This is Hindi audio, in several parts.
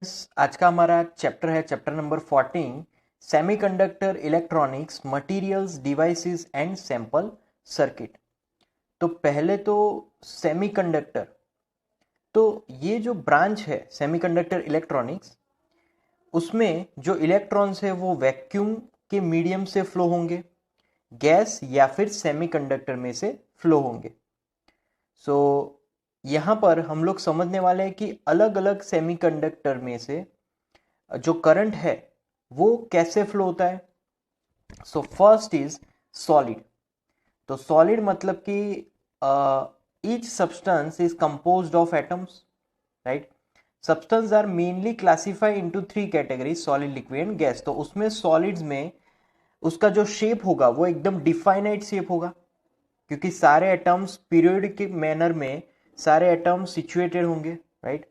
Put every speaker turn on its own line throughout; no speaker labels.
आज का हमारा चैप्टर है chapter number 14 semiconductor electronics materials devices and sample circuit. तो पहले तो सेमीकंडक्टर, तो ये जो ब्रांच है सेमीकंडक्टर इलेक्ट्रॉनिक्स, उसमें जो इलेक्ट्रॉन्स है वो वैक्यूम के मीडियम से फ्लो होंगे, गैस या फिर सेमीकंडक्टर में से फ्लो होंगे। सो यहाँ पर हम लोग समझने वाले हैं कि अलग अलग सेमीकंडक्टर में से जो करंट है वो कैसे फ्लो होता है। So first is solid. तो सॉलिड मतलब कि each substance is composed of atoms, right. Substance are mainly classify into three category, solid, liquid and gas. तो उसमें सॉलिड्स में उसका जो शेप होगा वो एकदम डिफाइनाइट शेप होगा, क्योंकि सारे एटम्स पीरियोडिक मैनर में सारे एटम्स सिचुएटेड होंगे, राइट।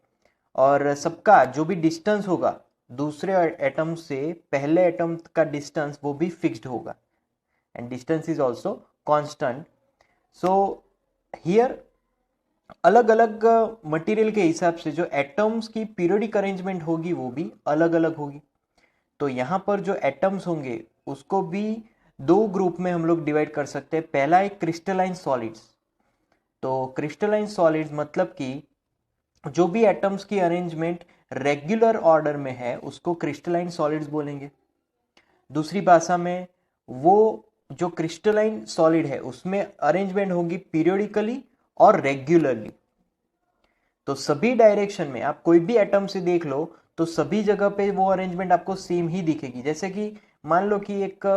और सबका जो भी डिस्टेंस होगा दूसरे एटम से पहले एटम का डिस्टेंस वो भी फिक्स्ड होगा, and distance is also constant. So here अलग अलग मटेरियल के हिसाब से जो एटम्स की पीरियोडिक अरेंजमेंट होगी वो भी अलग अलग होगी। तो यहाँ पर जो एटम्स होंगे उसको भी दो ग्रुप में हम लोग डिवाइड कर सकते हैं। पहला है क्रिस्टलाइन सॉलिड्स। तो क्रिस्टलाइन सॉलिड्स मतलब कि जो भी एटम्स की अरेंजमेंट रेगुलर ऑर्डर में है उसको क्रिस्टलाइन सॉलिड्स बोलेंगे। दूसरी भाषा में वो जो क्रिस्टलाइन सॉलिड है उसमें अरेंजमेंट होगी पीरियोडिकली और रेगुलरली। तो सभी डायरेक्शन में आप कोई भी एटम से देख लो तो सभी जगह पे वो अरेंजमेंट आपको सेम ही दिखेगी। जैसे कि मान लो कि एक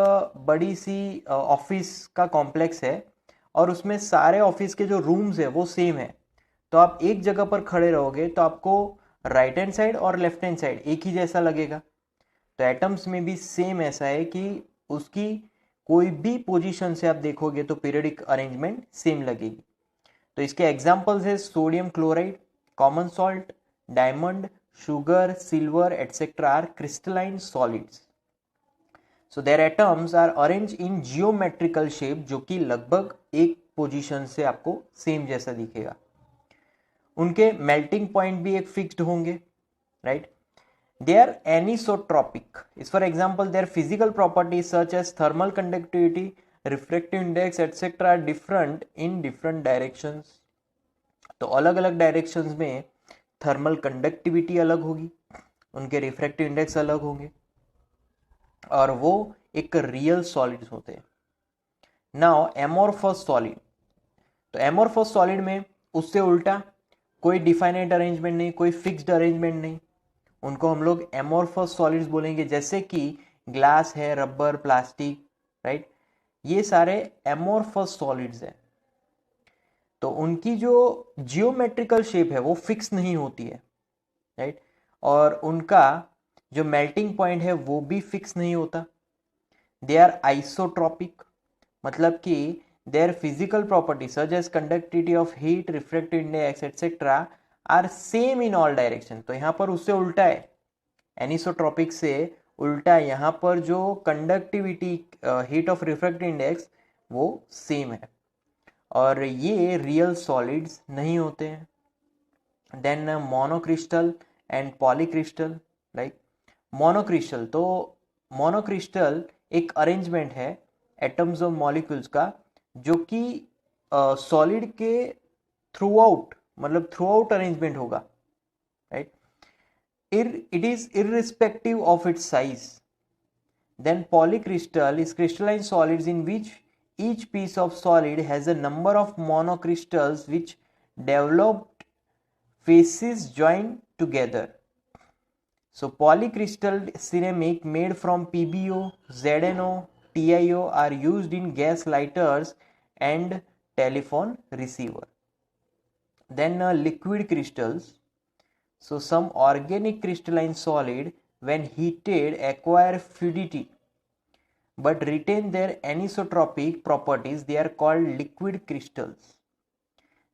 बड़ी सी ऑफिस का कॉम्प्लेक्स है और उसमें सारे ऑफिस के जो रूम्स है वो सेम है। तो आप एक जगह पर खड़े रहोगे तो आपको राइट हैंड साइड और लेफ्ट हैंड साइड एक ही जैसा लगेगा। तो एटम्स में भी सेम ऐसा है कि उसकी कोई भी पोजीशन से आप देखोगे तो पीरियोडिक अरेंजमेंट सेम लगेगी। तो इसके एग्जांपल्स है sodium chloride, common salt, diamond, sugar, silver etcetera are crystalline solids. So their atoms are arrange in geometrical shape, जो कि लगभग एक पोजीशन से आपको सेम जैसा दिखेगा। उनके मेल्टिंग पॉइंट भी एक फिक्स्ड होंगे, राइट। They are anisotropic. इस for example their physical properties such as thermal conductivity, refractive index etcetera are different in different directions. तो अलग अलग डायरेक्शंस में थर्मल कंडक्टिविटी अलग होगी, उनके रिफ्रैक्टिव इंडेक्स अलग होंगे, और वो एक रियल सॉलिड्स होते हैं। Now amorphous solid. तो एमोर्फस सॉलिड में उससे उल्टा, कोई डिफाइनाइट अरेंजमेंट नहीं, कोई फिक्स्ड अरेंजमेंट नहीं, उनको हम लोग एमोर्फस सॉलिड्स बोलेंगे। जैसे कि ग्लास है, रबर, प्लास्टिक, राइट, ये सारे एमोर्फस सॉलिड्स हैं। तो उनकी जो जियोमेट्रिकल शेप है वो फिक्स नहीं होती है, राइट, और उनका जो मेल्टिंग पॉइंट है वो भी फिक्स नहीं होता। दे आर आइसोट्रॉपिक, मतलब कि their physical property such as conductivity of heat, refractive index etcetera are same in all direction. तो यहाँ पर उससे उल्टा है, एनिसोट्रॉपिक से उल्टा है। यहाँ पर जो conductivity, heat of refractive index वो सेम है, और ये रियल सॉलिड्स नहीं होते हैं। Then monocrystal and polycrystal, like monocrystal. तो मोनोक्रिस्टल एक अरेंजमेंट है एटम्स और मॉलिक्यूल्स का, जो कि सॉलिड के थ्रू आउट, मतलब थ्रू आउट अरेंजमेंट होगा, right. It is irrespective of its size. Then polycrystal is crystalline solids in which each piece of solid has a number of monocrystals which developed faces joined together. So polycrystal ceramic made from PBO, ZNO, TiO are used in gas lighters and telephone receiver. Then liquid crystals. So some organic crystalline solid when heated acquire fluidity but retain their anisotropic properties. They are called liquid crystals.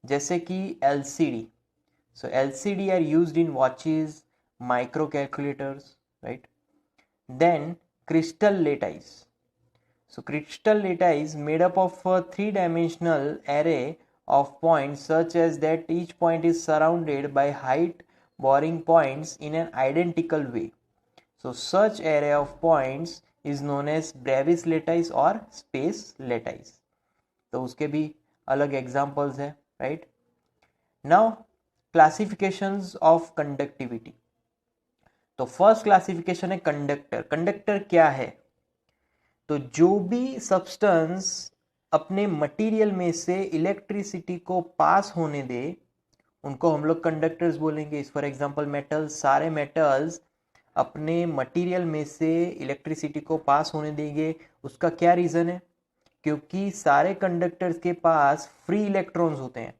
जैसे कि LCD. So LCD are used in watches, micro calculators, right? Then crystal lattice. So crystal lattice made up of a three-dimensional array of points such as that each point is surrounded by height boring points in an identical way. So such array of points is known as brevis lattice or space lattice. तो उसके भी अलग एग्जाम्पल्स है, right. Now classifications of conductivity. तो फर्स्ट क्लासिफिकेशन है कंडक्टर. कंडक्टर क्या है? तो जो भी सब्सटेंस अपने मटेरियल में से इलेक्ट्रिसिटी को पास होने दे उनको हम लोग कंडक्टर्स बोलेंगे. फॉर एग्जांपल मेटल्स, सारे मेटल्स अपने मटेरियल में से इलेक्ट्रिसिटी को पास होने देंगे. उसका क्या रीज़न है? क्योंकि सारे कंडक्टर्स के पास फ्री इलेक्ट्रॉन्स होते हैं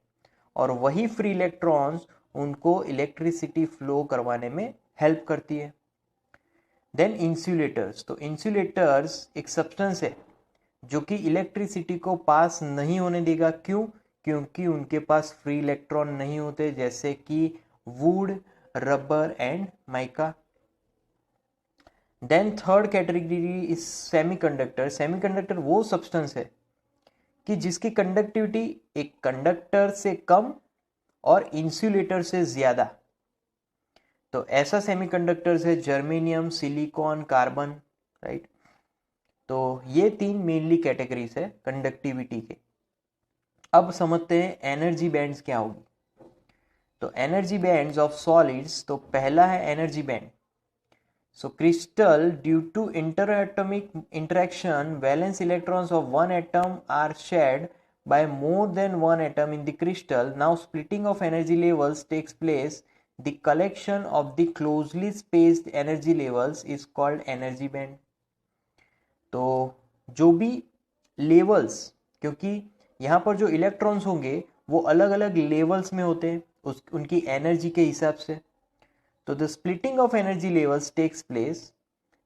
और वही फ्री इलेक्ट्रॉन्स उनको इलेक्ट्रिसिटी फ्लो करवाने में हेल्प करती है. Then insulators. तो इंसुलेटर्स एक सब्सटेंस है जो कि इलेक्ट्रिसिटी को पास नहीं होने देगा. क्यों? क्योंकि उनके पास फ्री इलेक्ट्रॉन नहीं होते, जैसे कि wood, rubber and mica. Then third category is semiconductor. Semiconductor वो सब्सटेंस है कि जिसकी कंडक्टिविटी एक कंडक्टर से कम और इंसुलेटर से ज्यादा. तो ऐसा सेमीकंडक्टर्स है जर्मेनियम, सिलिकॉन, कार्बन, राइट. तो ये तीन मेनली कैटेगरीज है कंडक्टिविटी के. अब समझते हैं एनर्जी बैंड्स क्या होगी. तो एनर्जी बैंड्स ऑफ सॉलिड्स. तो पहला है energy band. So crystal, due to interatomic interaction, valence electrons of one atom are shared by more than one atom in the crystal. Now splitting of energy levels takes place. The collection of the closely spaced energy levels is called energy band. तो जो भी लेवल्स, क्योंकि यहाँ पर जो इलेक्ट्रॉन्स होंगे वो अलग अलग लेवल्स में होते हैं उनकी एनर्जी के हिसाब से. So the splitting of energy levels takes place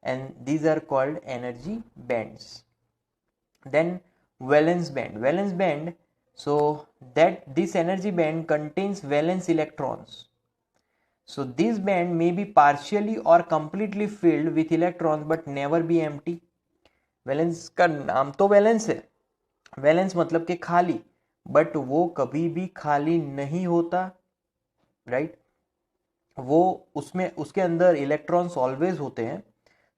and these are called energy bands. Then valence band. Valence band, so that this energy band contains valence electrons. So this band may be partially or completely filled with electrons but never be empty. Valence का नाम तो valence है. Valence मतलब कि खाली, but वो कभी भी खाली नहीं होता, right? वो उसमें उसके अंदर इलेक्ट्रॉन्स ऑलवेज होते हैं.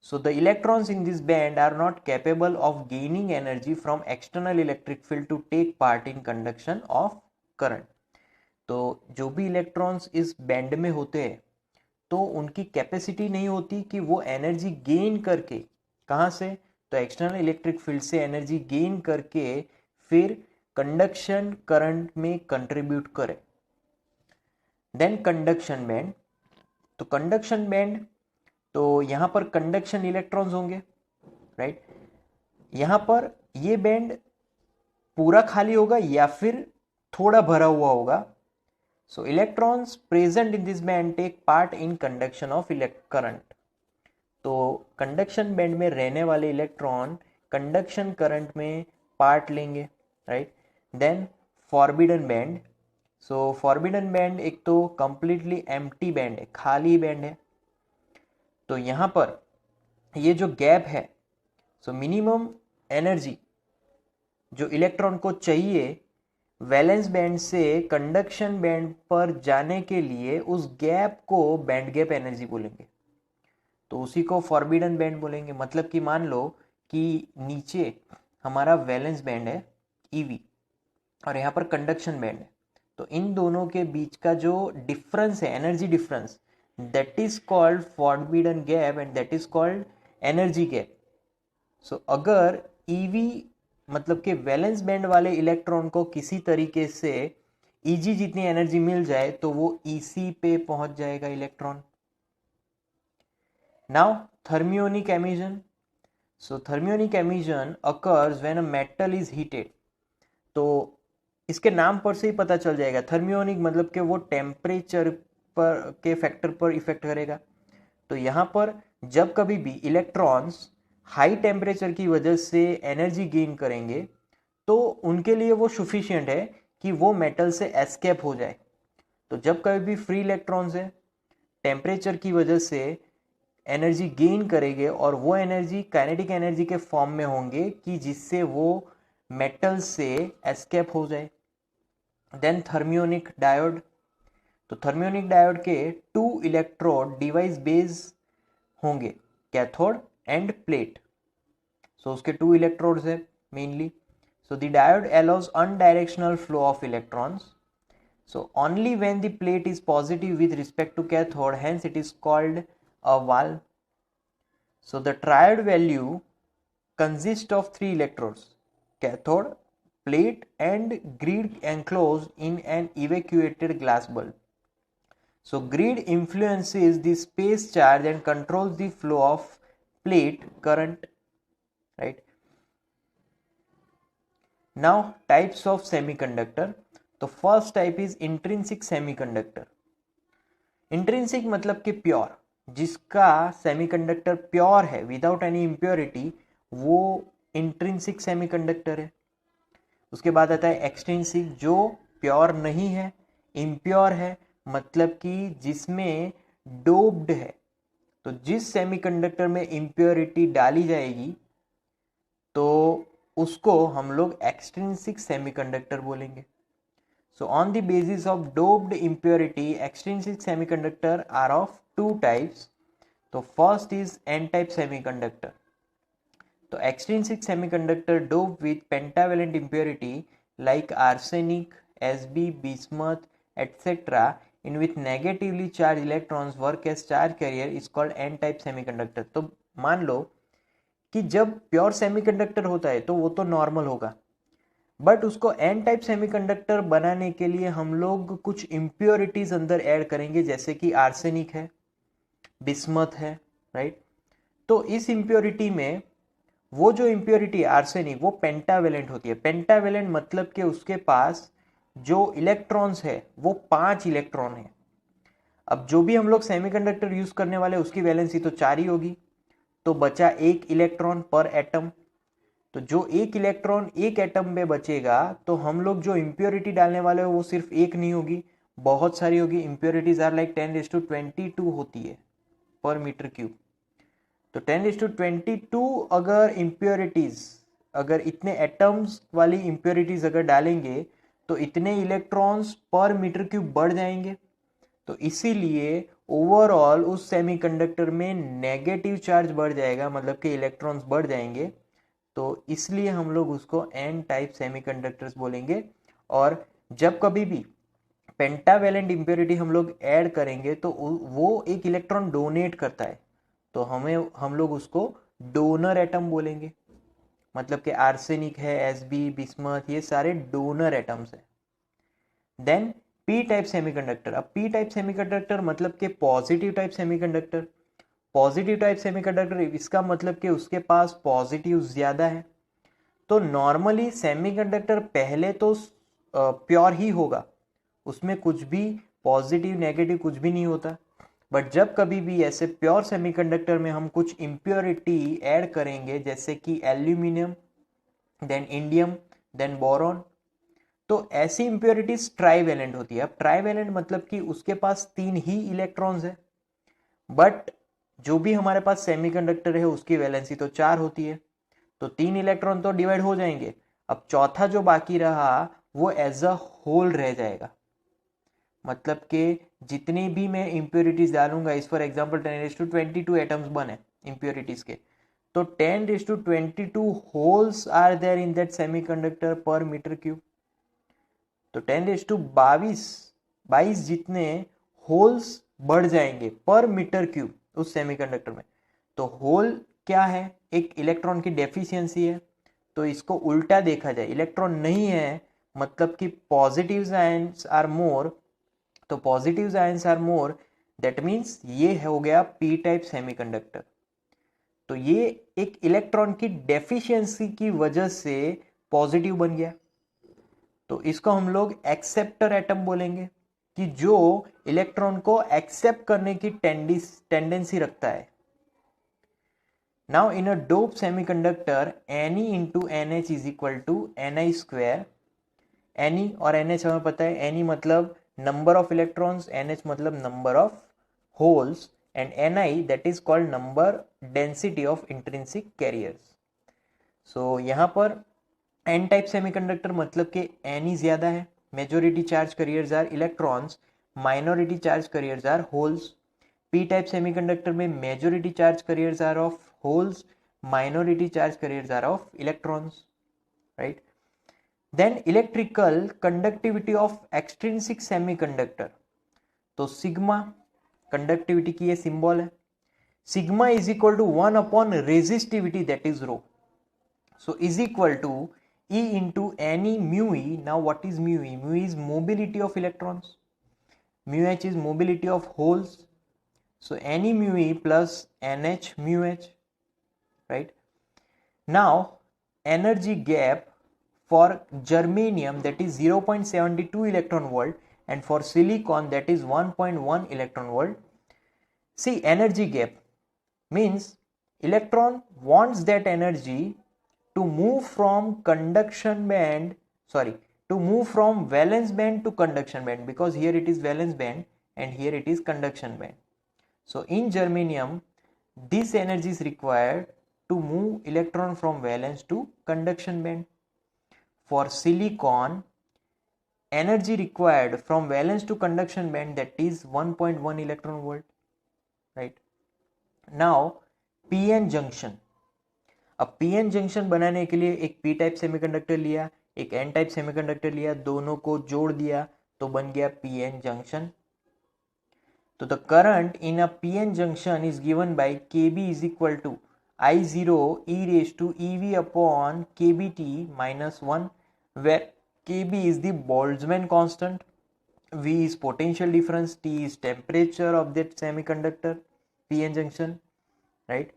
So the electrons in this band are not capable of gaining energy from external electric field to take part in conduction of current. तो जो भी इलेक्ट्रॉन्स इस बैंड में होते हैं तो उनकी कैपेसिटी नहीं होती कि वो एनर्जी गेन करके, कहाँ से? तो एक्सटर्नल इलेक्ट्रिक फील्ड से एनर्जी गेन करके फिर कंडक्शन करंट में कंट्रीब्यूट करे. Then conduction band. तो कंडक्शन बैंड, तो यहां पर कंडक्शन इलेक्ट्रॉन्स होंगे, राइट. यहां पर ये बैंड पूरा खाली होगा या फिर थोड़ा भरा हुआ होगा. So electrons present in this band take part in conduction of current. तो कंडक्शन बैंड में रहने वाले इलेक्ट्रॉन कंडक्शन करंट में पार्ट लेंगे, right. Then forbidden band. So forbidden band एक तो कंप्लीटली एम्प्टी बैंड है, खाली बैंड है. तो यहाँ पर ये जो गैप है, सो मिनिमम एनर्जी जो इलेक्ट्रॉन को चाहिए वैलेंस बैंड से कंडक्शन बैंड पर जाने के लिए, उस गैप को बैंड गैप एनर्जी बोलेंगे. तो उसी को फॉरबिडन बैंड बोलेंगे. मतलब कि मान लो कि नीचे हमारा वैलेंस बैंड है ईवी और यहाँ पर कंडक्शन बैंड है. तो इन दोनों के बीच का जो डिफरेंस है, energy difference, that is called forbidden gap and that is called energy gap. So अगर ईवी मतलब कि वैलेंस बैंड वाले इलेक्ट्रॉन को किसी तरीके से ईजी जितनी एनर्जी मिल जाए तो वो ईसी पे पहुंच जाएगा electron. Now thermionic emission. So thermionic emission occurs when a metal is heated. तो इसके नाम पर से ही पता चल जाएगा. थर्मियोनिक मतलब कि वो टेम्परेचर पर के फैक्टर पर इफेक्ट करेगा. तो यहाँ पर जब कभी भी इलेक्ट्रॉन्स हाई टेम्परेचर की वजह से एनर्जी गेन करेंगे तो उनके लिए वो सफिशिएंट है कि वो मेटल से एस्केप हो जाए. तो जब कभी भी फ्री इलेक्ट्रॉन्स है टेम्परेचर की वजह से एनर्जी गेन करेंगे और वो एनर्जी काइनेटिक एनर्जी के फॉर्म में होंगे कि जिससे वो मेटल से एस्केप हो जाए. Then thermionic diode. तो थर्मियोनिक डायोड के 2 इलेक्ट्रोड डिवाइस बेस होंगे, कैथोड एंड प्लेट। सो उसके 2 इलेक्ट्रोड्स है mainly. So the diode allows unidirectional flow of electrons. So only when the plate is positive with respect to cathode, hence it is called a valve. So the triode value consists of 3 electrodes, cathode, plate and grid enclosed in an evacuated glass bulb. So grid influences the space charge and controls the flow of plate current, right? Now types of semiconductor. तो first type is intrinsic semiconductor. Intrinsic मतलब कि प्योर, जिसका सेमीकंडक्टर प्योर है विदाउट एनी इम्प्योरिटी, वो इंट्रिंसिक सेमीकंडक्टर है। उसके बाद आता है एक्सट्रिंसिक, जो प्योर नहीं है, इम्प्योर है, मतलब कि जिसमें डोप्ड है। तो जिस सेमीकंडक्टर में इम्प्योरिटी डाली जाएगी तो उसको हम लोग एक्सट्रिंसिक सेमीकंडक्टर बोलेंगे। So on the basis of doped impurity, extrinsic semiconductor are of two types. So first is n-type semiconductor. So extrinsic semiconductor doped with pentavalent impurity like arsenic, Sb, bismuth, etc. in which negatively charged electrons work as charge carrier is called n-type semiconductor. तो मान लो कि जब प्योर सेमीकंडक्टर होता है तो वो तो नॉर्मल होगा, बट उसको एन टाइप सेमीकंडक्टर बनाने के लिए हम लोग कुछ इम्प्योरिटीज अंदर ऐड करेंगे, जैसे कि आर्सेनिक है, बिस्मथ है, राइट। तो इस इम्प्योरिटी में वो जो इम्प्योरिटी आर्सेनिक वो पेंटावेलेंट होती है। पेंटावेलेंट मतलब कि उसके पास जो इलेक्ट्रॉन्स है वो 5 इलेक्ट्रॉन है। अब जो भी हम लोग सेमीकंडक्टर यूज करने वाले उसकी वैलेंसी तो 4 ही होगी, तो बचा 1 इलेक्ट्रॉन पर एटम। तो जो 1 इलेक्ट्रॉन एक एटम में बचेगा तो हम लोग जो इम्प्योरिटी डालने वाले हो वो सिर्फ एक नहीं होगी, बहुत सारी होगी। इम्प्योरिटीज आर लाइक 10⁻22 होती है पर मीटर क्यूब। तो 10⁻22 अगर इम्प्योरिटीज, अगर इतने एटम्स वाली इम्प्योरिटीज अगर डालेंगे तो इतने इलेक्ट्रॉन्स पर मीटर क्यूब बढ़ जाएंगे। तो इसीलिए ओवरऑल उस सेमीकंडक्टर में नेगेटिव चार्ज बढ़ जाएगा, मतलब कि इलेक्ट्रॉन्स बढ़ जाएंगे। तो इसलिए हम लोग उसको एन टाइप सेमीकंडक्टर्स बोलेंगे। और जब कभी भी पेंटावेलेंट इम्प्योरिटी हम लोग ऐड करेंगे तो वो एक इलेक्ट्रॉन डोनेट करता है, तो हम लोग उसको डोनर एटम बोलेंगे। मतलब कि आर्सेनिक है, एसबी, बिस्मथ, ये सारे डोनर एटम्स हैं। Then P type semiconductor. अब पी टाइप सेमीकंडक्टर मतलब कि positive type semiconductor. Positive type semiconductor इसका मतलब कि उसके पास पॉजिटिव ज्यादा है। तो नॉर्मली सेमीकंडक्टर पहले तो प्योर ही होगा, उसमें कुछ भी पॉजिटिव नेगेटिव कुछ भी नहीं होता। बट जब कभी भी ऐसे प्योर सेमीकंडक्टर में हम कुछ इम्प्योरिटी ऐड करेंगे, जैसे कि aluminium, then indium, then boron, तो ऐसी इम्प्योरिटीज ट्राइवेलेंट होती है। अब ट्राइवेलेंट मतलब कि उसके पास 3 ही इलेक्ट्रॉन्स है, बट जो भी हमारे पास सेमीकंडक्टर है उसकी वैलेंसी तो 4 होती है, तो 3 इलेक्ट्रॉन तो डिवाइड हो जाएंगे। अब चौथा जो बाकी रहा वो एज अ होल रह जाएगा। मतलब कि जितनी भी मैं इम्प्योरिटीज डालूंगा, इस फॉर एग्जाम्पल 10⁻22 एटम्स बने इम्प्योरिटीज के, तो 10⁻22 holes are there in that semiconductor per metre cube. तो 10⁻22 जितने होल्स बढ़ जाएंगे पर मीटर क्यूब उस सेमीकंडक्टर में। तो होल क्या है? एक इलेक्ट्रॉन की डेफिशिएंसी है। तो इसको उल्टा देखा जाए, इलेक्ट्रॉन नहीं है मतलब कि पॉजिटिव आयंस आर मोर, तो positive ions are more, that means ये हो गया पी टाइप सेमीकंडक्टर। तो ये एक इलेक्ट्रॉन की डेफिशिएंसी की वजह से पॉजिटिव बन गया, तो इसको हम लोग एक्सेप्टर एटम बोलेंगे, कि जो इलेक्ट्रॉन को एक्सेप्ट करने की टेंडेंसी रखता है। Now in a dope semiconductor Ne into NH is equal to Ni square। Ne और NH हमें पता है, Ne मतलब नंबर ऑफ इलेक्ट्रॉन्स, NH मतलब number of holes, and Ni that is called number density of intrinsic carriers. So यहाँ पर एन टाइप सेमीकंडक्टर मतलब कि Ni ज्यादा है, majority charge carriers are electrons, minority charge carriers are holes. P type semiconductor में majority charge carriers are of holes, minority charge carriers are of electrons, right? Then electrical conductivity of extrinsic semiconductor, तो सिग्मा कंडक्टिविटी की ये सिंबल है. Sigma is equal to 1 upon resistivity that is rho. So is equal to E into any mu E. Now what is mu E? Mu E is mobility of electrons. Mu H is mobility of holes. So any mu E plus NH mu H, right? Now energy gap for germanium, that is 0.72 electron volt, and for silicon, that is 1.1 electron volt. See, energy gap means electron wants that energy to move from valence band to conduction band, because here it is valence band and here it is conduction band. So in germanium, this energy is required to move electron from valence to conduction band. For silicon, energy required from valence to conduction band, that is 1.1 electron volt, right? Now pn junction. अब पीएन जंक्शन बनाने के लिए एक पी टाइप सेमीकंडक्टर लिया, एक एन टाइप सेमीकंडक्टर लिया, दोनों को जोड़ दिया तो बन गया पीएन जंक्शन. तो the current in a PN junction is given by KB is equal to I0 e raised to EV upon kBt minus 1, where kb is the Boltzmann constant, V is potential difference, T is temperature of that semiconductor PN junction, right?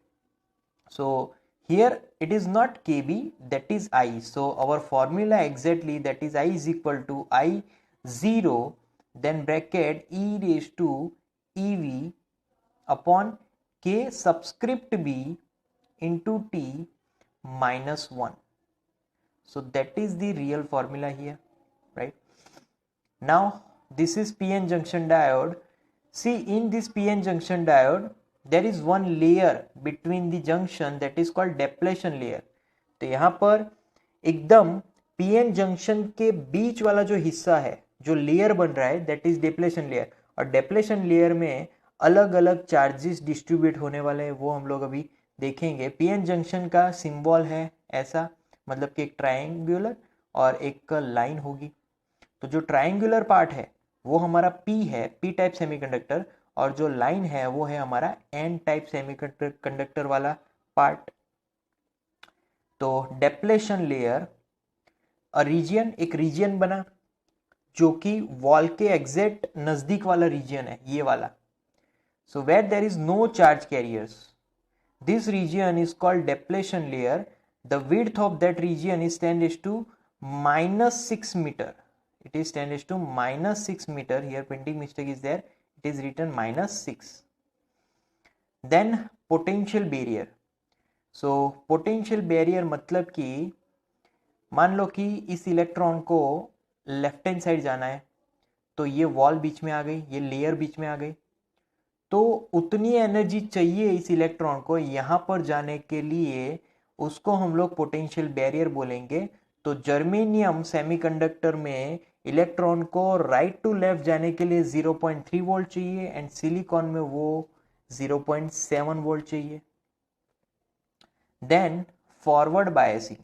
So here it is not kb, that is I. So our formula exactly, that is I is equal to I0 then bracket e raised to EV upon k subscript b into T minus 1. So that is the real formula here, right? Now this is PN junction diode. See, in this PN junction diode there is one layer between the junction, that is called depletion layer. तो यहाँ पर एकदम PN junction के बीच वाला जो हिस्सा है, जो लेयर बन रहा है, that is depletion layer. और depletion layer में अलग अलग चार्जेस डिस्ट्रीब्यूट होने वाले हैं, वो हम लोग अभी देखेंगे. पीएन जंक्शन का सिंबल है ऐसा, मतलब कि एक ट्रायंगुलर और एक लाइन होगी. तो जो ट्रायंगुलर पार्ट है वो हमारा पी है, पी टाइप सेमीकंडक्टर, और जो लाइन है वो है हमारा एन टाइप सेमीकंडक्टर वाला पार्ट. तो डेप्लेशन लेयर एक रीजियन बना जो कि वॉल के एग्जैक्ट नजदीक वाला रीजियन है, ये वाला. So where there is no charge carriers, this region is called depletion layer. The width of that region is 10 raised to minus 6 meter. It is 10 raised to minus 6 meter. Here printing mistake is there. It is written minus 6. Then potential barrier. So potential barrier मतलब कि मान लो कि इस इलेक्ट्रॉन को लेफ्ट हैंड साइड जाना है, तो ये वॉल बीच में आ गई, ये लेयर बीच में आ गई, तो उतनी एनर्जी चाहिए इस इलेक्ट्रॉन को यहाँ पर जाने के लिए, उसको हम लोग पोटेंशियल बैरियर बोलेंगे. तो जर्मेनियम सेमीकंडक्टर में इलेक्ट्रॉन को राइट टू लेफ्ट जाने के लिए 0.3 वोल्ट चाहिए, एंड सिलिकॉन में वो 0.7 वोल्ट चाहिए. Then forward biasing.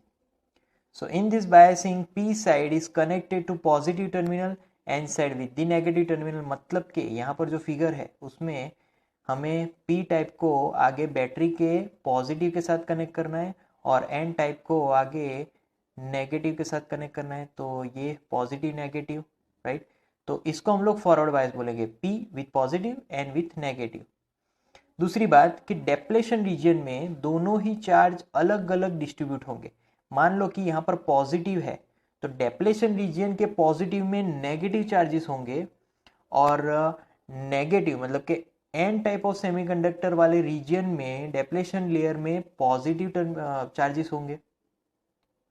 So in this biasing P side is connected to positive terminal, N side with the negative terminal. मतलब कि यहाँ पर जो फिगर है उसमें हमें पी टाइप को आगे बैटरी के पॉजिटिव के साथ कनेक्ट करना है और एन टाइप को आगे नेगेटिव के साथ कनेक्ट करना है. तो ये पॉजिटिव नेगेटिव, राइट? तो इसको हम लोग फॉरवर्ड बायस बोलेंगे, P with positive N with negative. दूसरी बात कि डेप्लेशन रीजन में दोनों ही चार्ज अलग अलग डिस्ट्रीब्यूट होंगे. मान लो कि यहाँ पर पॉजिटिव है, तो डेप्लेशन रीजन के पॉजिटिव में नेगेटिव चार्जेस होंगे, और नेगेटिव मतलब कि एन टाइप ऑफ सेमीकंडक्टर वाले रीजन में डेप्लेशन लेयर में पॉजिटिव चार्जेस होंगे,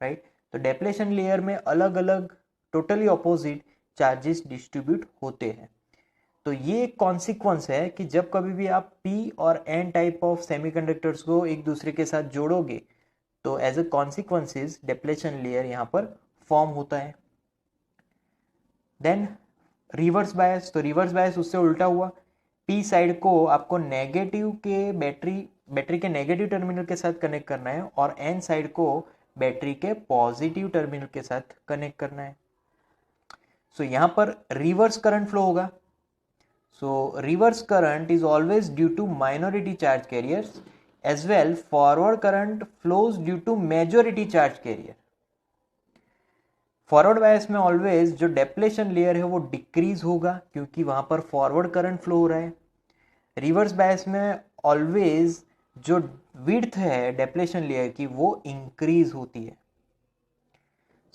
राइट? तो डेप्लेशन लेयर में अलग अलग टोटली ऑपोजिट चार्जेस डिस्ट्रीब्यूट होते हैं. तो ये एक कॉन्सिक्वेंस है कि जब कभी भी आप पी और एन टाइप ऑफ सेमीकंडक्टर्स को एक दूसरे के साथ जोड़ोगे, तो as a consequences depletion layer यहाँ पर फॉर्म होता है. देन रिवर्स बायस, तो रिवर्स बायस उससे उल्टा हुआ, पी साइड को आपको नेगेटिव के बैटरी के नेगेटिव टर्मिनल के साथ कनेक्ट करना है और एन साइड को बैटरी के पॉजिटिव टर्मिनल के साथ कनेक्ट करना है। सो यहां पर रिवर्स करंट फ्लो होगा। So reverse current is always due to minority charge carriers as well forward current flows due to majority charge carrier. Forward bias में ऑलवेज जो डेप्लेशन लेयर है वो डिक्रीज होगा क्योंकि वहां पर फॉरवर्ड करंट फ्लो हो रहा है। रिवर्स बायस में ऑलवेज जो विड्थ है डेप्लेशन लेयर की वो इंक्रीज होती है।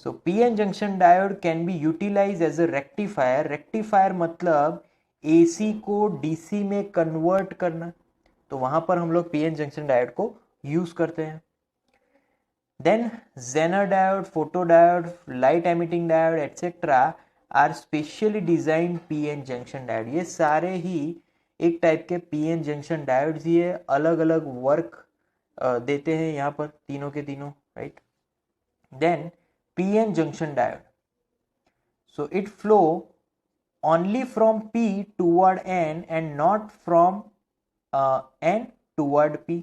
So PN junction diode can be utilise as a rectifier. Rectifier मतलब एसी को डीसी में कन्वर्ट करना, तो वहां पर हम लोग पीएन जंक्शन डायोड को यूज करते हैं। Then Zener diode, photodiode, light emitting diode etc. are specially designed PN junction diode। ये सारे ही एक टाइप के PN junction diodes ही है, अलग अलग वर्क देते हैं यहाँ पर तीनों के तीनों, right. Then PN junction diode, so it flow only from P toward N and not from N toward P।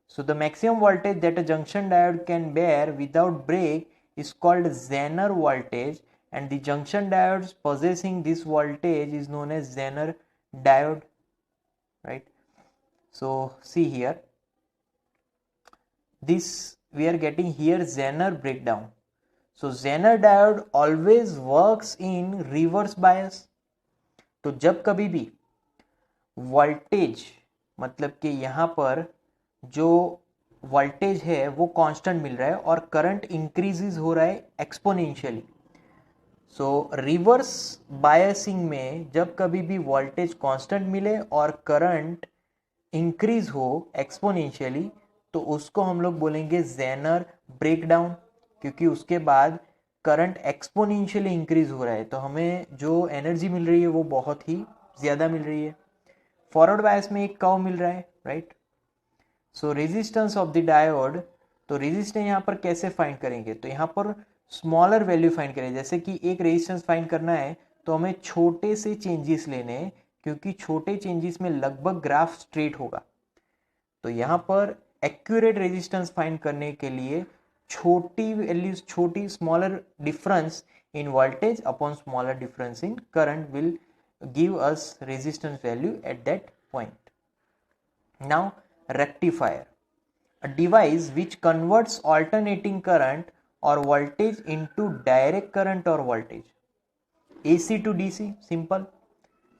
So the maximum voltage that a junction diode can bear without break is called Zener voltage, and the junction diodes possessing this voltage is known as Zener diode, right? So see here, this we are getting here Zener breakdown. So Zener diode always works in reverse bias। तो जब कभी भी वोल्टेज मतलब कि यहाँ पर जो वोल्टेज है वो कांस्टेंट मिल रहा है और करंट इंक्रीजेस हो रहा है एक्सपोनेंशियली। सो रिवर्स बायसिंग में जब कभी भी वोल्टेज कांस्टेंट मिले और करंट इंक्रीज हो एक्सपोनेंशियली तो उसको हम लोग बोलेंगे जेनर ब्रेकडाउन, क्योंकि उसके बाद करंट एक्सपोनेंशियली इंक्रीज हो रहा है तो हमें जो एनर्जी मिल रही है वो बहुत ही ज़्यादा मिल रही है। फॉरवर्ड बायस में एक कर्व मिल रहा है, right. So resistance of the diode, तो रेजिस्टेंस यहाँ पर कैसे फाइंड करेंगे, तो यहाँ पर स्मॉलर वैल्यू फाइंड करें। जैसे कि एक रेजिस्टेंस फाइंड करना है तो हमें छोटे से चेंजेस लेने हैं क्योंकि छोटे चेंजेस में लगभग ग्राफ स्ट्रेट होगा। तो यहाँ पर एक्यूरेट रेजिस्टेंस फाइंड करने के लिए छोटी वैल्यूज, छोटी smaller difference in voltage upon smaller difference in current will give us resistance value at that point. Now rectifier, a device which converts alternating current or voltage into direct current or voltage, AC to DC, simple.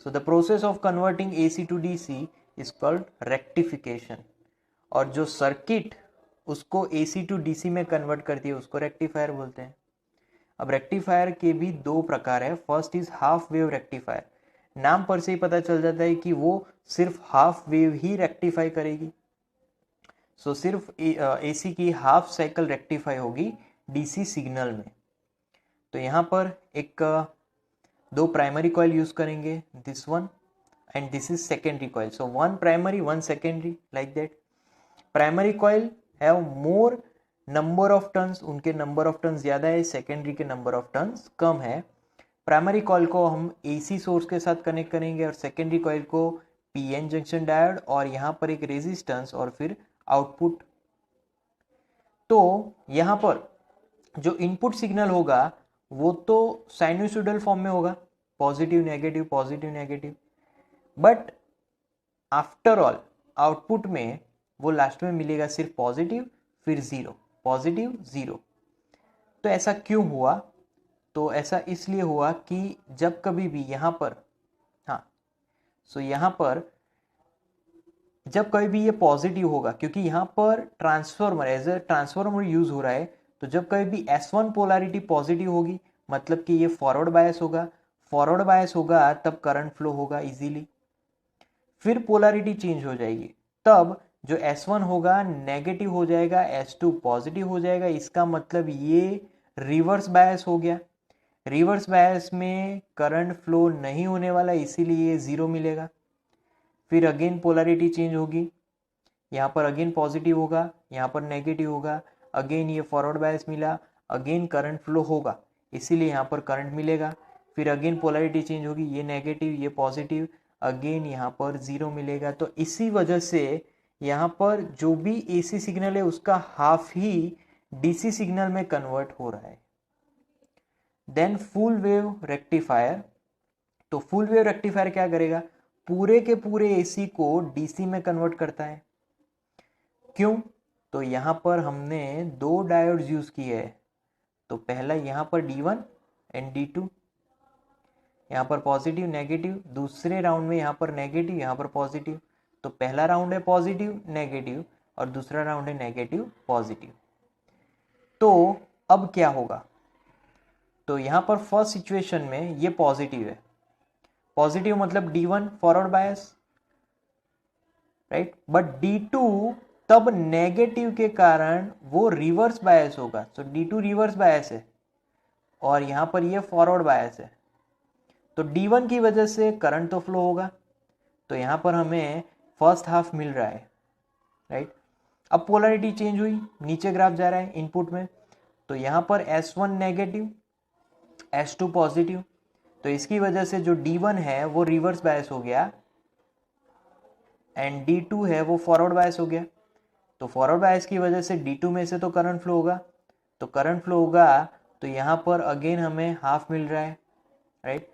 So the process of converting AC to DC is called rectification। और जो सर्किट उसको AC to DC में कन्वर्ट करती है उसको रेक्टिफायर बोलते हैं। अब रेक्टिफायर के भी दो प्रकार है। First is half wave rectifier, नाम पर से ही पता चल जाता है कि वो सिर्फ हाफ वेव ही रेक्टिफाई करेगी। सो सिर्फ एसी की हाफ साइकिल रेक्टिफाई होगी डीसी सिग्नल में। तो यहाँ पर एक दो प्राइमरी कॉइल यूज करेंगे, this one and this is secondary coil. So one primary one secondary, like that. Primary coil have more number of turns, उनके नंबर ऑफ टर्न्स ज्यादा है, सेकेंडरी के नंबर ऑफ टर्न्स कम है। प्राइमरी कॉइल को हम एसी सोर्स के साथ कनेक्ट करेंगे और सेकेंडरी कॉइल को पीएन जंक्शन डायोड और यहाँ पर एक रेजिस्टेंस और फिर आउटपुट। तो यहाँ पर जो इनपुट सिग्नल होगा वो तो साइनोसॉइडल फॉर्म में होगा, positive negative, but after all output में वो लास्ट में मिलेगा सिर्फ पॉजिटिव फिर जीरो, पॉजिटिव जीरो। तो ऐसा क्यों हुआ, तो ऐसा इसलिए हुआ कि जब कभी भी यहाँ पर, हाँ, सो यहाँ पर जब कभी भी ये पॉजिटिव होगा क्योंकि यहाँ पर transformer as a transformer use हो रहा है, तो जब कभी भी S1 पोलैरिटी पॉजिटिव होगी मतलब कि ये फॉरवर्ड बायस होगा, फॉरवर्ड बायस होगा तब करंट फ्लो होगा इजीली। फिर पोलैरिटी चेंज हो जाएगी, तब जो S1 होगा नेगेटिव हो जाएगा, S2 पॉजिटिव हो जाएगा, इसका मतलब ये रिवर्स बायस हो गया। रिवर्स बायस में करंट फ्लो नहीं होने वाला इसीलिए जीरो मिलेगा। फिर अगेन पोलैरिटी चेंज होगी, यहाँ पर अगेन पॉजिटिव होगा, यहाँ पर नेगेटिव होगा, अगेन ये फॉरवर्ड बायस मिला, अगेन करंट फ्लो होगा इसीलिए यहाँ पर करंट मिलेगा। फिर अगेन पोलैरिटी चेंज होगी, ये नेगेटिव ये पॉजिटिव, अगेन यहाँ पर 0 मिलेगा। तो इसी वजह से यहाँ पर जो भी एसी सिग्नल है उसका हाफ ही डीसी सिग्नल में कन्वर्ट हो रहा है। देन फुल वेव रेक्टिफायर, तो फुल वेव रेक्टिफायर क्या करेगा, पूरे के पूरे एसी को डीसी में कन्वर्ट करता है। क्यों, तो यहाँ पर हमने 2 डायोड्स यूज किए हैं। तो पहला यहाँ पर D1 एंड D2, यहाँ पर पॉजिटिव नेगेटिव, दूसरे राउंड में यहाँ पर नेगेटिव यहाँ पर पॉजिटिव। तो पहला राउंड है पॉजिटिव नेगेटिव और दूसरा राउंड है नेगेटिव पॉजिटिव। तो अब क्या होगा, तो यहाँ पर फर्स्ट सिचुएशन में ये पॉजिटिव है, पॉजिटिव मतलब D1 forward bias, right, but D2 तब नेगेटिव के कारण वो रिवर्स बायस होगा। तो D2 रिवर्स बायस है और यहाँ पर ये फॉरवर्ड बायस है। तो D1 की वजह से करंट तो फ्लो होगा, तो यहाँ पर हमें फर्स्ट हाफ मिल रहा है, राइट। अब पोलैरिटी चेंज हुई, नीचे ग्राफ जा रहा है इनपुट में, तो यहाँ पर S1 नेगेटिव S2 पॉजिटिव, तो इसकी वजह से जो D1 है वो रिवर्स बायस हो गया एंड D2 है वो फॉरवर्ड बायस हो गया। तो फॉरवर्ड बायस की वजह से D2 में से तो करंट फ्लो होगा, तो करंट फ्लो होगा तो यहाँ पर अगेन हमें हाफ मिल रहा है, राइट।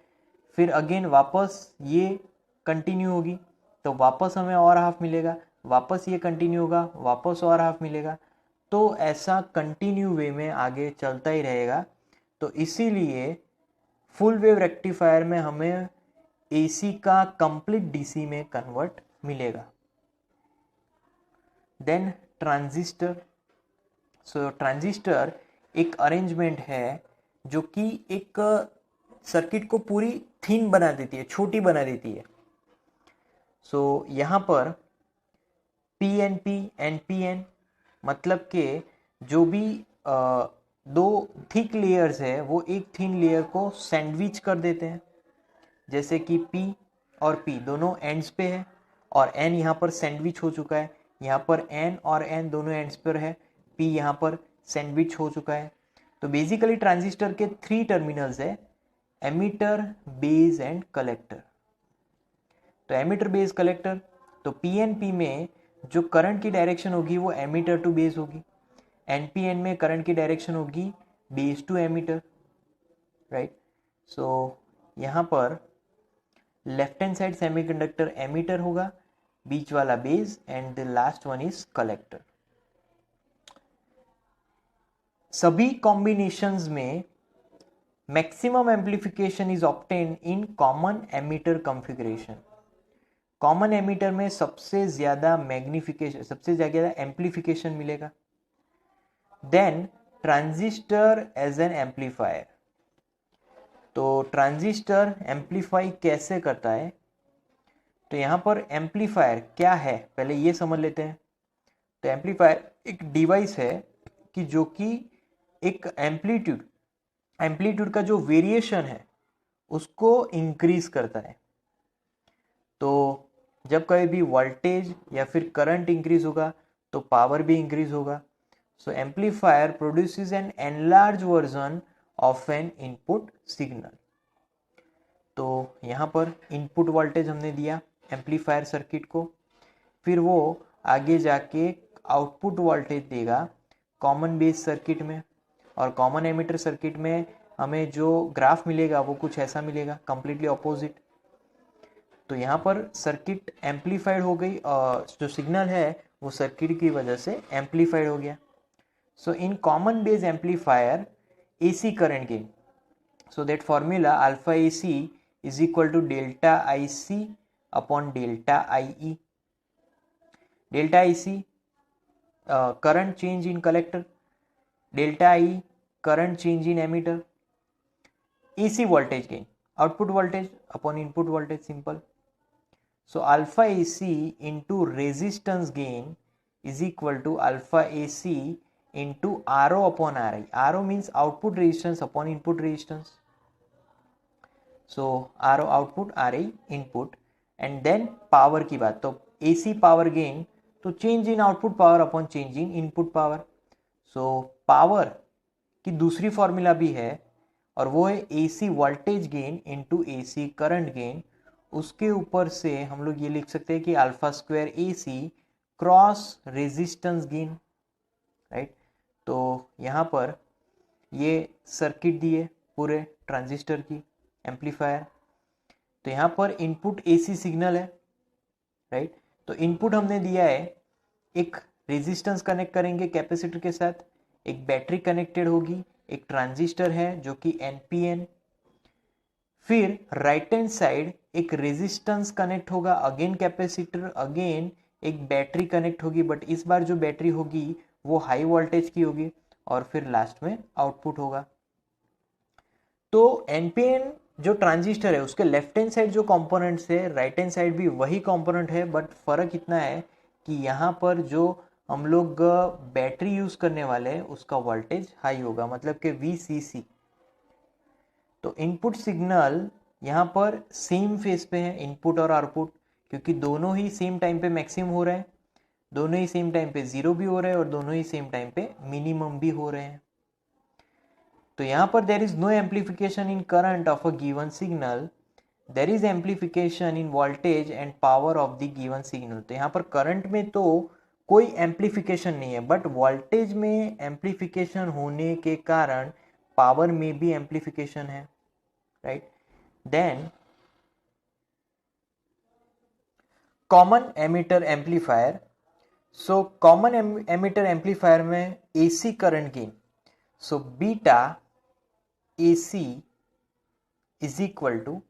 फिर अगेन वापस ये कंटिन्यू होगी तो वापस हमें और हाफ मिलेगा, वापस ये कंटिन्यू होगा वापस और हाफ मिलेगा। तो ऐसा कंटिन्यू वे में आगे चलता ही रहेगा। तो इसीलिए फुल वेव रेक्टिफायर में हमें एसी का कंप्लीट डीसी में कन्वर्ट मिलेगा। देन ट्रांजिस्टर, सो ट्रांजिस्टर एक अरेंजमेंट है जो कि एक सर्किट को पूरी थिन बना देती है, छोटी बना देती है। सो यहाँ पर PNP NPN मतलब के जो भी दो थिक लेयर्स है वो एक थिन लेयर को सैंडविच कर देते हैं। जैसे कि P और P दोनों एंड्स पे है और N यहाँ पर सैंडविच हो चुका है, यहाँ पर N और N दोनों एंड्स पर है, P यहाँ पर सैंडविच हो चुका है। तो बेसिकली ट्रांजिस्टर के 3 टर्मिनल्स है, एमीटर बेस एंड कलेक्टर। तो एमीटर बेस कलेक्टर, तो PNP में जो करंट की डायरेक्शन होगी वो एमीटर टू बेस होगी, NPN में करंट की डायरेक्शन होगी base to emitter, right. So यहाँ पर left hand side semiconductor emitter होगा, बीच वाला base and the last one is collector. सभी कॉम्बिनेशंस में maximum amplification is obtained in common emitter configuration. Common emitter में सबसे ज्यादा मैग्निफिकेशन, सबसे ज्यादा एम्प्लीफिकेशन मिलेगा। Then transistor as an amplifier, तो ट्रांजिस्टर एम्पलीफाई कैसे करता है, तो यहाँ पर एम्पलीफायर क्या है पहले ये समझ लेते हैं। तो एम्पलीफायर एक डिवाइस है कि जो कि एक एम्पलीट्यूड का जो वेरिएशन है उसको इंक्रीज करता है। तो जब कभी भी वोल्टेज या फिर करंट इंक्रीज होगा तो पावर भी इंक्रीज होगा। So amplifier produces an enlarge version of an input signal. तो यहाँ पर इनपुट वोल्टेज हमने दिया एम्पलीफायर सर्किट को, फिर वो आगे जाके आउटपुट वोल्टेज देगा कॉमन बेस सर्किट में, और कॉमन एमिटर सर्किट में हमें जो ग्राफ मिलेगा वो कुछ ऐसा मिलेगा, कंप्लीटली ऑपोजिट। तो यहाँ पर सर्किट एम्पलीफाइड हो गई और जो सिग्नल है वो सर्किट की वजह से एम्पलीफाइड हो गया। So in common base amplifier AC current gain, so that formula alpha AC is equal to delta IC upon delta IE. Delta IC current change in collector, delta IE current change in emitter, AC voltage gain, output voltage upon input voltage, simple. So alpha AC into resistance gain is equal to alpha AC into RO upon RI. RO means output resistance upon input resistance. So RO output, RI input, and then power की बात, तो AC power gain तो change in output power upon change in input power. So power की दूसरी फॉर्मूला भी है, और वो है AC voltage gain into AC current gain. उसके ऊपर से हम लोग ये लिख सकते हैं कि alpha square AC cross resistance gain, right. तो यहाँ पर ये सर्किट दी है पूरे ट्रांजिस्टर की, एम्पलीफायर। तो यहाँ पर इनपुट AC सिग्नल है, राइट। तो इनपुट हमने दिया है, एक रेजिस्टेंस कनेक्ट करेंगे कैपेसिटर के साथ, एक बैटरी कनेक्टेड होगी, एक ट्रांजिस्टर है जो कि NPN। फिर राइट हैंड साइड एक रेजिस्टेंस कनेक्ट होगा, अगेन कैपेसिटर, अगेन एक बैटरी कनेक्ट होगी, बट इस बार जो बैटरी होगी वो हाई वोल्टेज की होगी, और फिर लास्ट में आउटपुट होगा। तो NPN जो ट्रांजिस्टर है उसके लेफ्ट हैंड साइड जो कंपोनेंट्स है, राइट हैंड साइड भी वही कंपोनेंट है, बट फर्क इतना है कि यहाँ पर जो हम लोग बैटरी यूज करने वाले हैं उसका वोल्टेज हाई होगा, मतलब कि VCC। तो इनपुट सिग्नल यहाँ पर सेम फेज पे है, इनपुट और आउटपुट, क्योंकि दोनों ही सेम टाइम पे मैक्सिमम हो रहे हैं, दोनों ही सेम टाइम पे जीरो भी हो रहे हैं और दोनों ही सेम टाइम पे मिनिमम भी हो रहे हैं। तो यहाँ पर there is no amplification in current of a given signal, there is amplification in voltage and power of the given signal. तो यहाँ पर करंट में तो कोई एम्पलीफिकेशन नहीं है, बट वोल्टेज में एम्पलीफिकेशन होने के कारण पावर में भी एम्पलीफिकेशन है, right. Then common emitter amplifier. So common emitter amplifier में AC current gain, so beta AC is equal to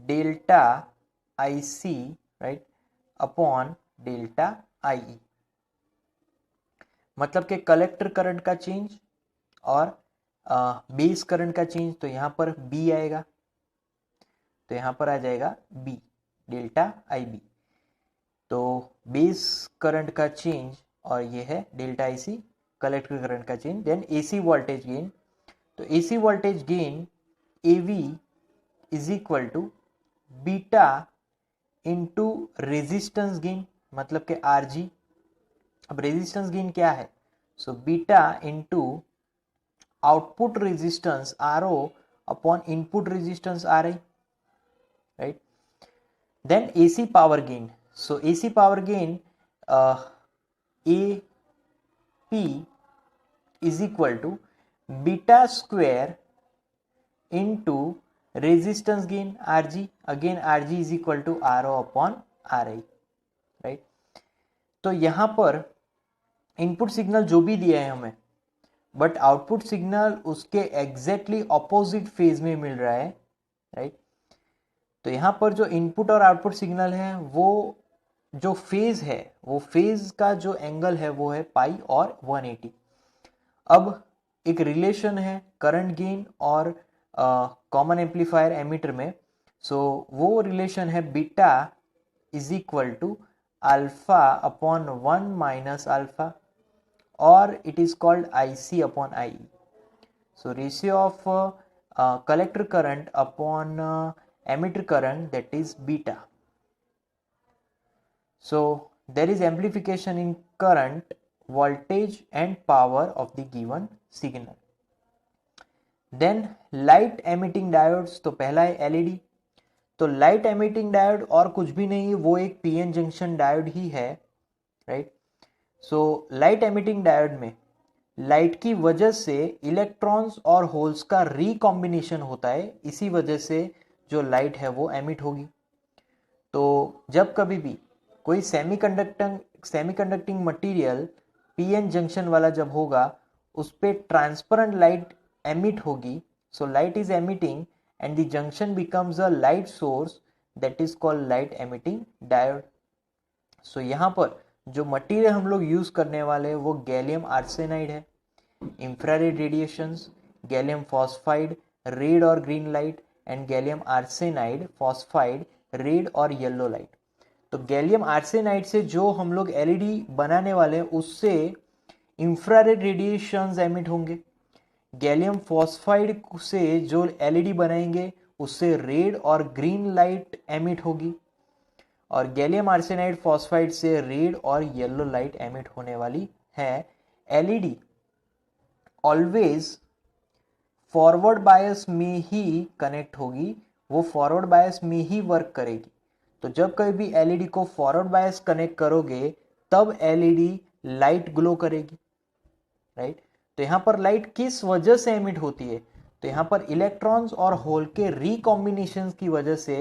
delta IC, right, upon delta IE। मतलब कि कलेक्टर करंट का चेंज और बेस करंट का चेंज, तो यहाँ पर B आएगा, तो यहाँ पर आ जाएगा B डेल्टा IB। तो बेस करंट का चेंज और ये है डेल्टा IC कलेक्टर करंट का change. Then AC voltage gain, तो AC voltage gain AV is equal to beta into resistance gain, मतलब के RG। अब रेजिस्टेंस गेन क्या है, so beta into output resistance RO upon input resistance RI, right. Then AC power gain, so AC power gain AP is equal to beta square into resistance gain RG, again RG is equal to RO upon RI, right. तो यहां पर इनपुट सिग्नल जो भी दिया है हमें, बट आउटपुट सिग्नल उसके एग्जैक्टली ऑपोजिट फेज में मिल रहा है, राइट। तो यहां पर जो इनपुट और आउटपुट सिग्नल है वो जो फेज है, वो फेज का जो एंगल है वो है पाई और 180। अब एक रिलेशन है करंट गेन और कॉमन एम्पलीफायर एमीटर में, सो वो रिलेशन है beta is equal to alpha upon 1 minus alpha, और it is called IC upon IE। So ratio of collector current upon emitter current, that is beta. So there is amplification in current, voltage and power of the given signal। Then light emitting diodes, तो पहला है LED। तो लाइट एमिटिंग डायोड और कुछ भी नहीं, वो एक PN जंक्शन डायोड ही है, right. So light emitting diode में लाइट की वजह से इलेक्ट्रॉन्स और होल्स का रिकॉम्बिनेशन होता है, इसी वजह से जो लाइट है वो एमिट होगी। तो जब कभी भी कोई सेमीकंडक्टिंग मटेरियल PN जंक्शन वाला जब होगा, उस पे ट्रांसपेरेंट लाइट एमिट होगी, so light is emitting and the junction becomes a light source, that is called light emitting diode. So यहाँ पर जो मटेरियल हम लोग यूज करने वाले हैं वो गैलियम आर्सेनाइड है। Infrared radiations, gallium phosphide red और green light, and gallium arsenide phosphide red और येलो लाइट। तो गैलियम आर्सेनाइड से जो हम लोग LED बनाने वाले हैं उससे इंफ्रारेड रेडिएशंस एमिट होंगे, गैलियम फॉस्फाइड से जो LED बनाएंगे उससे रेड और ग्रीन लाइट एमिट होगी, और गैलियम आर्सेनाइड फॉस्फाइड से रेड और येलो लाइट एमिट होने वाली है। LED ऑलवेज फॉरवर्ड बायस में ही कनेक्ट होगी, वो फॉरवर्ड बायस में ही वर्क करेगी। तो जब कभी भी एलईडी को फॉरवर्ड बायस कनेक्ट करोगे तब एलईडी लाइट ग्लो करेगी, राइट। तो यहाँ पर लाइट किस वजह से एमिट होती है, तो यहाँ पर इलेक्ट्रॉन्स और होल के रिकॉम्बिनेशन की वजह से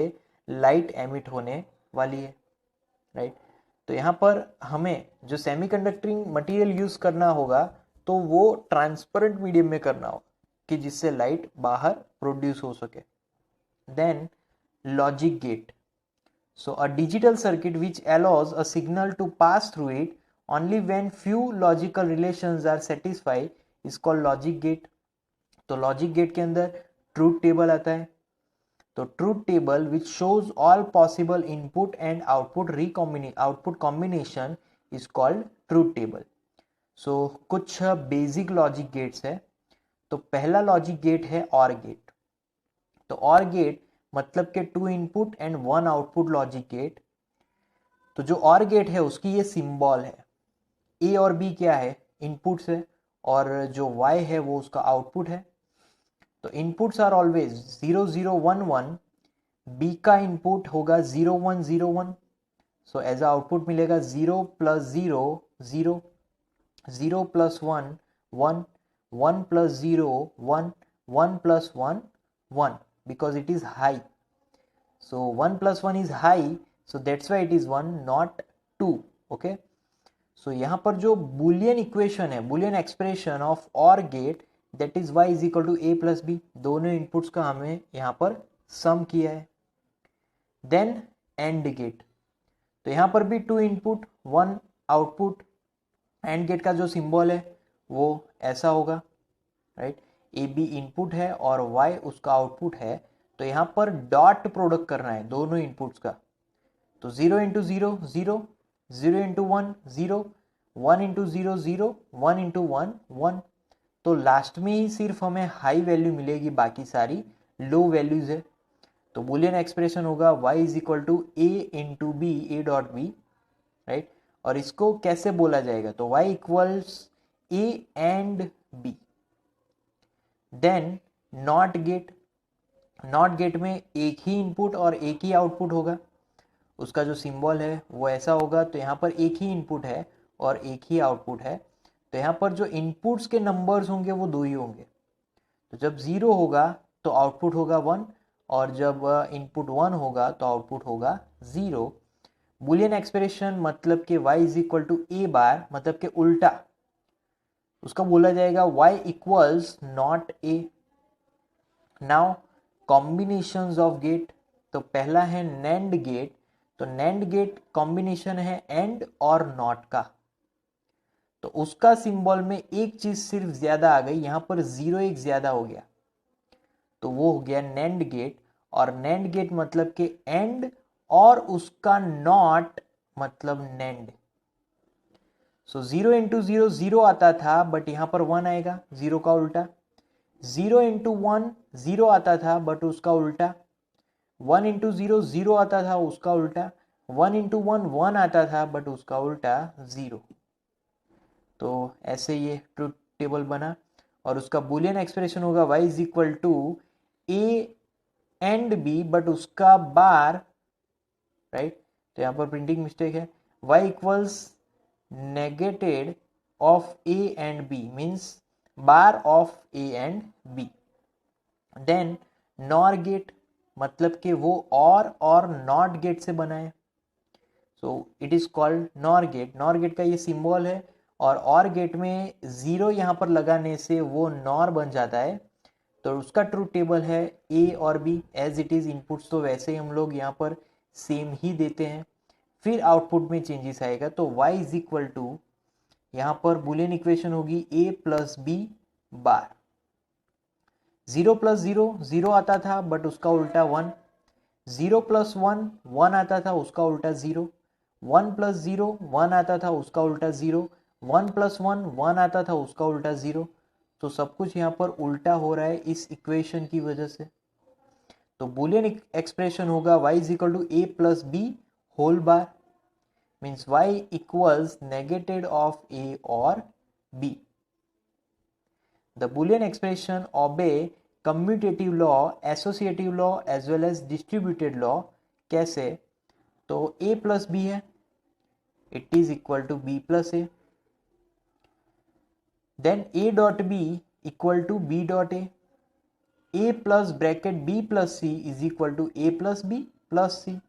लाइट एमिट होने वाली है, राइट। तो यहाँ पर हमें जो सेमीकंडक्टिंग मटेरियल यूज करना होगा तो वो ट्रांसपेरेंट मीडियम में करना होगा कि जिससे लाइट बाहर प्रोड्यूस हो सके। Then logic gate, so a digital circuit which allows a signal to pass through it only when few logical relations are satisfied is called logic gate। तो लॉजिक गेट के अंदर ट्रूथ टेबल आता है, तो truth table which shows all possible input and output combination is called truth table. So कुछ बेसिक लॉजिक गेट्स है। तो पहला लॉजिक गेट है ऑर गेट। तो ऑर गेट मतलब के 2 input and 1 output logic gate. तो जो ऑर गेट है उसकी ये सिंबल है, ए और बी क्या है, इनपुट्स है, और जो वाई है वो उसका आउटपुट है। तो इनपुट्स आर ऑलवेज 0 0 1 1, बी का इनपुट होगा 0 1 0 1, सो एज आउटपुट मिलेगा 0 plus 0 0, 0 plus 1 1, 1 plus 0 1, 1 plus 1 1, because it is high, so 1 plus 1 is high, so that's why it is 1 not 2, okay। so यहाँ पर जो boolean equation है, boolean expression of OR gate, that is y is equal to a plus b, दोनों इनपुट्स का हमें यहाँ पर सम किया है। देन एंड गेट, तो यहाँ पर भी 2 इनपुट 1 आउटपुट, एंड गेट का जो सिंबल है वो ऐसा होगा, राइट। ए बी इनपुट है और y उसका आउटपुट है, तो यहाँ पर डॉट प्रोडक्ट करना है दोनों इनपुट्स का। तो 0 इंटू 0 0, 0 इंटू 1 0, 1 इंटू 0 0, 1 इंटू 1 1। तो लास्ट में ही सिर्फ हमें हाई वैल्यू मिलेगी, बाकी सारी लो वैल्यूज है। तो बुलियन एक्सप्रेशन होगा y is equal to A into B, A dot B, right. और इसको कैसे बोला जाएगा, तो y equals A and B. Then not gate, not gate में एक ही इनपुट और एक ही आउटपुट होगा, उसका जो सिंबल है वो ऐसा होगा। तो यहाँ पर एक ही इनपुट है और एक ही आउटपुट है, तो यहाँ पर जो इनपुट्स के नंबर्स होंगे वो 2 ही होंगे। तो जब 0 होगा तो आउटपुट होगा 1, और जब इनपुट 1 होगा तो आउटपुट होगा 0। बुलियन एक्सप्रेशन मतलब कि y is equal to A bar, मतलब कि उल्टा, उसका बोला जाएगा y equals not A. Now combinations of gate, तो पहला है नैंड गेट। तो नैंड गेट कॉम्बिनेशन है एंड और नॉट का, तो उसका सिंबल में एक चीज सिर्फ ज्यादा आ गई, यहां पर 0 एक ज्यादा हो गया, तो वो हो गया नैंड गेट। और नैंड गेट मतलब के एंड और उसका नॉट मतलब नैंड। सो 0 इंटू 0 0 आता था, बट यहां पर 1 आएगा, 0 का उल्टा। 0 इंटू 1 0 आता था बट उसका उल्टा। 1 इंटू 0 0 आता था उसका उल्टा। 1 इंटू 1 1 आता था बट उसका उल्टा 0। तो ऐसे ये ट्रूथ टेबल बना, और उसका बुलियन एक्सप्रेशन होगा y is equal to A and B, but उसका बार, राइट। तो यहाँ पर प्रिंटिंग मिस्टेक है, y equals negated of A and B, means bar of A and B. Then nor gate मतलब कि वो और नॉट गेट से बना है, so it is called nor gate. Nor gate का ये सिंबल है, और गेट में 0 यहाँ पर लगाने से वो नॉर बन जाता है। तो उसका ट्रूथ टेबल है ए और B as it is, inputs तो वैसे ही हम लोग यहाँ पर सेम ही देते हैं, फिर आउटपुट में चेंजेस आएगा। तो y इज इक्वल टू, यहाँ पर बुलियन इक्वेशन होगी a plus B bar. 0 plus 0 0 आता था बट उसका उल्टा 1, 0 प्लस 1 1 आता था उसका उल्टा 0, 1 प्लस 0 1 आता था उसका उल्टा 0, 1 प्लस 1 1 आता था उसका उल्टा 0। तो सब कुछ यहाँ पर उल्टा हो रहा है इस इक्वेशन की वजह से। तो बुलियन एक्सप्रेशन होगा y is equal to A plus B whole bar, means y equals negated of A और b। The Boolean expression obey commutative law, associative law as well as distributed law. कैसे? तो a प्लस बी है, it is equal to b plus A, then a dot b equal to b dot a plus bracket b plus c is equal to a plus b plus c,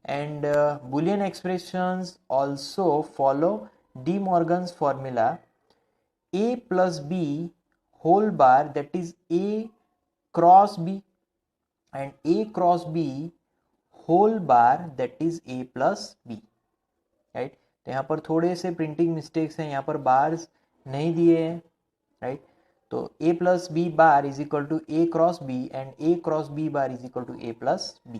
and Boolean expressions also follow De Morgan's formula, a plus b whole bar, that is a cross b, and a cross b whole bar, that is a plus b, right. तो यहाँ पर थोड़े से प्रिंटिंग मिस्टेक्स हैं, यहाँ पर बार्स नहीं दिए हैं, राइट। तो a plus B bar is equal to a cross b and a cross b bar is equal to a plus b।